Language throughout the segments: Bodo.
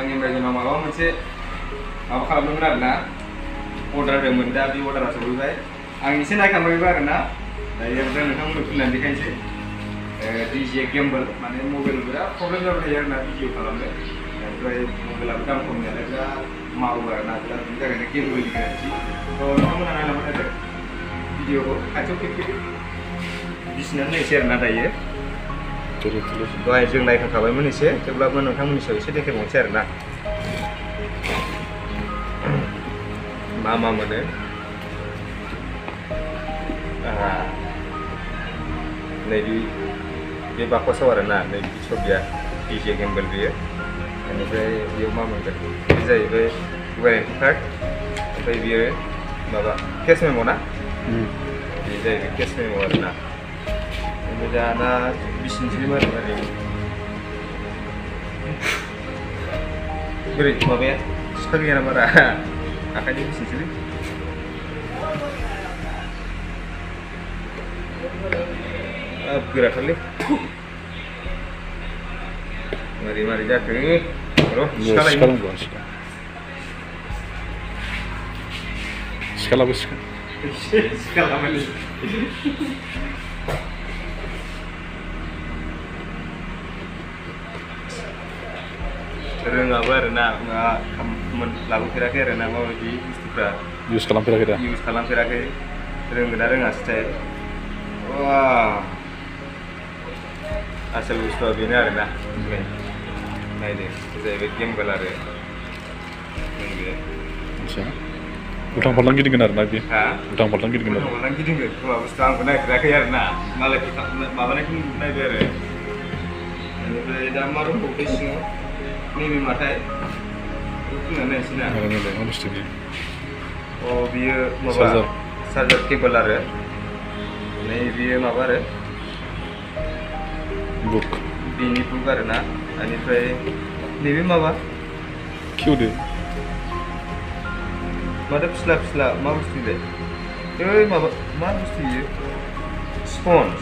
आंनि जोंनाव माबा मोनसे माबा खालामदोंमोन आरोना अर्डार होदोंमोन दा बे अर्डारा सफैबाय आं एसे नायखांबायबो आरोना दायो ओमफ्राय नोंथांमोननो खुलिनानै देखायनोसै DJI Gimbal माने मबाइल बिराद प्रब्लेम जाबाय थायो आरोना भिडिअ खालामनो ओमफ्राय मबाइलाबो दाम खम नालाय बिराद मावो आरोना बिराद बिनि थाखायनो गिम्बलनि गोनांथि थ' नोंथांमोना नायलांबाय थादो भिडिअखौ खाथियाव खेबखेब बिसिनानै नायसै आरोना दायो दहाय जों नायखांखाबायमोन एसे थेवब्लाबो नोंथांमोननि सायाव एसे देखायबावनोसै आरोना मा मा मोनो नैबे बाकसाव आरोना नैबे छबिया DJI Gimbal बियो बेनिफ्राय बेयाव मा मोनगोन बे जाहैबाय वारेन्टि कार्ड ओमफ्राय बियो माबा केस मेम' ना बे जाहैबाय केस मेम' आरोना ओमफ्राय दाना बिसिनिसै मारै बोरै माबाया सिखा गैया ना बारा आखाइजों बिसिनिसैलै गोराथारलै मारै मारै जाखो र' सिखा लायनो सिखा लाबो सिखा लामानि रोङाबो आरोना लाबोफेराखै आरोना माबायदि बुस्थुफ्रा इउज खालामफेराखै रोंगोन ना रोङासैथाय आसल बुस्थुआ बेनो आरोना नायदो जाहैबाय गिम्बल आरो उल्थां फाल्थां गिदिंगोन आरोना बे उल्थां फाल्थां गिदिंगोन खोमा बुस्थुआ आंबो नायफेराखै आरोना मालायखौ माबानायखौ नायबाय आरो बेनिफ्राय दा मा दंबावो सिङाव नैबे माथाय फुङाव नायनोसै ना मा बुस्थु बियो बियो माबा चार्जार केबल आरो बियो माबा आरो बुक बेनि बुक आरोना बेनिफ्राय नैबे माबा खेवदो माथो फिस्ला फिस्ला मा बुस्थु बेलाय माबा मा बुस्थु बियो स्पन्ज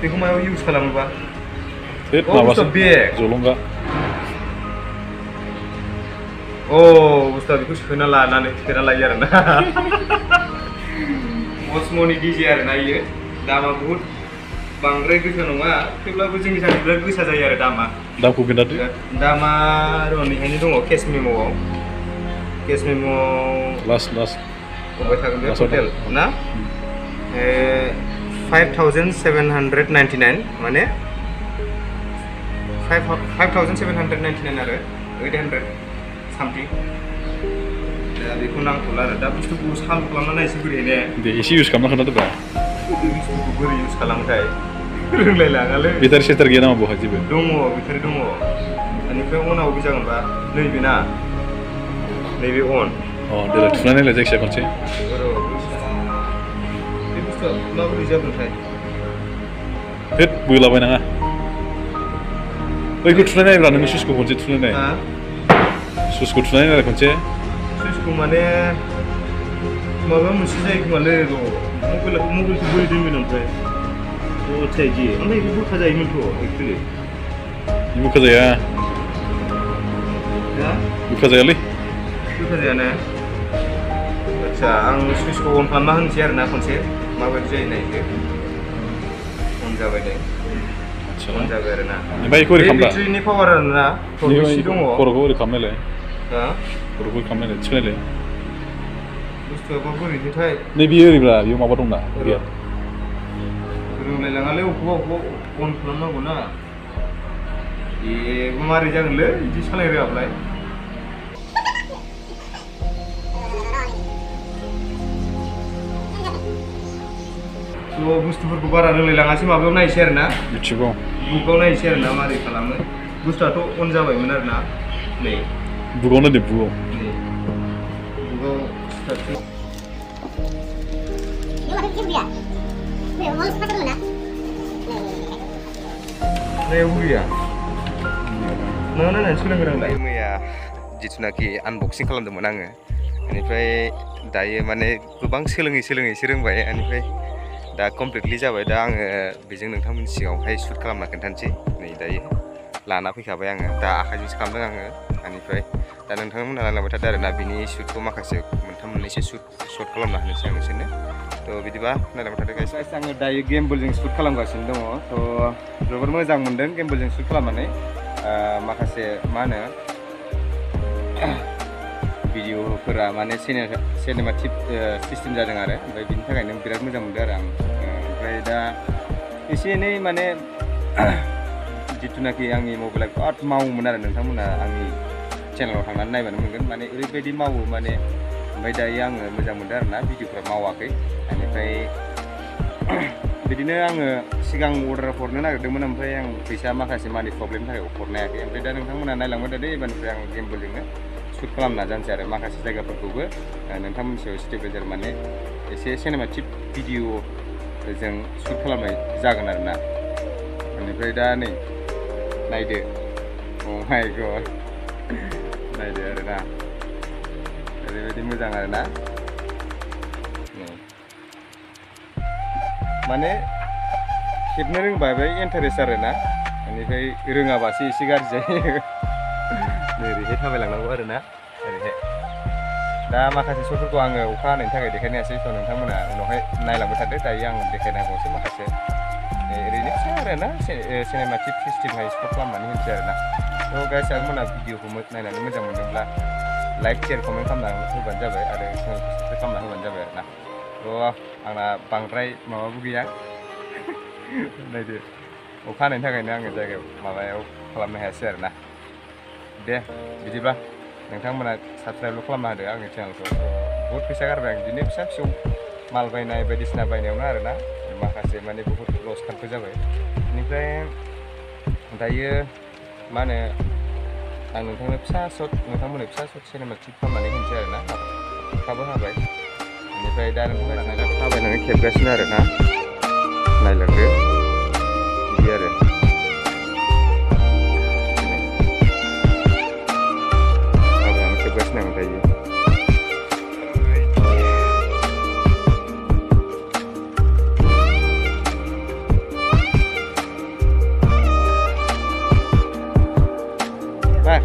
बेखौ मायाव इउज खालामोबा माबासो बेग जलंगा बुस्थुआ बेखौ सोना लायो आरोना असम'नि DJI आरोना इयो दामा बुहुद बांद्राय गोसा नङा थेवब्लाबो जोंनि थाखाय बिराद गोसा जायो आरो दामखौ खोन्थादो दामा र'निहायनो दङ केस मेम'आव लास्ट अबाय थागोन बे टटेल ना 5,799 माने 5,799 आरो 800 सामथिं दा बेखौ नांथ'ला आरो दा बुस्थुखौ साल खालामना नायसै बोरै ने दे एसे इउज खालामना खोन्थादोब्रा बुस्थुखौ बोरै इउज खालामोथाय रोंलायलाङालै बेटारि सेटार गैया नामा बहाय जेबो दङ बेटारि दङ बेनिफ्राय अनाव बे जागोन बा नैबे ना नैबे अन देलाय थुनानै नायलाय जायखिजाया खनसे बे बुस्थुआ माबोरै जागोनथाय बोलाबायनाङा बैखौ थुनानै नायब्रा नोङो सुइचखौ खनसे थुनानै नाय सुइचखौ थुनानै नायलाय खनसे सुइचखौ माने माबा मोनसे जायो खोमालै र' मबाइलखौ बोरै दोनगोन ओमफ्राय आच्छा इदि ओमफ्राय बेखौ बोखा जायोमोनथ' एक्सुवेलि बोखा जाया बोखा जायालै बोखा जायाना आच्छा आं सुइचखौ अन खालामना होनोसै आरोना खनसे माबायदि जायो नायदो अन जाबाय दे अन जाबाय आरोना ओमफ्राय बेखौ ओरै खालामला बेटारिनि पावार आरोना थरनैसो दङ खर'खौ ओरै खालामनायलाय खर'खौ खालामनायलाय थिखोनायलाय बुस्थुआबा बोरैथाय नै बियो ओरैब्रा बेयाव माबा दंना गैया रोंलायलाङालै अबेखौबा अन खालामनांगौ ना मारै जागोनलै बिदि सालाय रोङाब्लाय बुस्थुफोरखौ बारा रोंलायलाङासै माबायाव नायसै आरोना मिथिगौ बुकाव नायसै आरोना मारै खालामो बुस्थुआथ' अन जाबायमोन आरोना नै बुकावनो दे बुकाव स्टार्ट मैया जिथुनाखि आनबक्सिं खालामदोंमोन आङो बेनिफ्राय दायो माने गोबां सोलोङैसो रोंबाय बेनिफ्राय दा कमप्लिटलि जाबाय दा आङो बेजों नोंथांमोननि सिगाङावहाय शुट खालामना खोन्थानोसै नै दायो लाना फैखाबाय आङो दा आखाइजोंसो खालामदों आङो बेनिफ्राय दा नोंथांमोनहा नायलांबाय थादों आरोना बिनि शुटखौ माखासे मोनथाम मोननैसो शट खालामना होनोसै आं नोंसोरनो थ' बिदिबा नायलांबाय थादों गाइस आङो दायो गेमबलजों शुट खालामगासिनो दङ थ' जोबोर मोजां मोनदों गेमबलजों शुट खालामनानै माखासे मा होनो भिडिअफोरा माने सिनेमाटिक सिस्टेम जादों आरो ओमफ्राय बिनि थाखायनो बिराद मोजां मोनदों आरो आं ओमफ्राय दा एसे एनै माने जिथुनाखि आंनि मबाइला बिराद मावोमोन आरो नोंथांमोना आंनि चेनेलाव थांनानै नायबानो मोनगोन माने ओरैबायदि मावो माने ओमफ्राय दायो आङो मोजां मोनदों आरोना भिडिअफ्रा मावाखै बेनिफ्राय बिदिनो आङो सिगां अर्डार हरनो नागिरदोंमोन ओमफ्राय आं फैसा माखासे मानि प्रब्लेमनि थाखाय हरनो हायाखै ओमफ्राय दा नोंथांमोना नायलांबाय थादो एबारनिफ्राय आं गेमबलजोंनो शुट खालामनो नाजानोसै आरो माखासे जायगाफोरखौबो नोंथांमोननि सायाव स्टेबलाइजार माने एसे सिनेमाटिक भिडिअजों शुट खालामनाय जागोन आरोना बेनिफ्राय दा नै नायदो अ माय गड नायदो आरोना ओरैबायदि मोजां आरोना माने खेबनो रोंबा बे इन्टारेस्ट आरोना बेनिफ्राय रोङाबासो एसे गाज्रि जायो ओरैहाय थाबायलांनांगौ आरोना ओरैहाय दा माखासे शटफोरखौ आङो अखा हानायनि थाखाय देखायनो हायासै स' नोंथांमोना उनावहाय नायलांबाय थादो दायो आं देखायनांगौसो माखासे ओरैनो फिसा आरोना सिनेमाटिक सिस्टेमहाय शट खालामनानै होनोसै आरोना थ' गाइस आंमोना भिडिअखौ नायनानै मोजां मोनदोंब्ला लाइक शेयार कमेन्ट खालामना होबानो जाबाय आरो चेनेलखौ साबसक्राइब खालामना होबानो जाबाय आरोना थ' आंना बांद्राय माबाबो गैया नायदो अखा हानायनि थाखायनो आङो जायगायाव माबायाव खालामनो हायासै आरोना दे बिदिब्ला नोंथांमोना साबस्क्राइबल' खालामना होदो आंनि चेनेलखौ बहुद फैसा गारबाय आं बिदिनो फिसा फिसौ माल बायनाय बायदिसिना बायनायावनो आरोना माखासे माने बहुद लस खालामबो जाबाय बेनिफ्राय दायो मा होनो आं नोंथांनो फिसा शट नोंथांमोननो फिसा शट सिनेमाटिक खालामनानै होनोसै आरोना अखाबो हाबाय बेनिफ्राय दा नोंथांमोना थाबायनानै खेबगासिनो आरोना नायलांदो बिदि आरो थाबायनानै खेबगासिनो आं दायो Bye.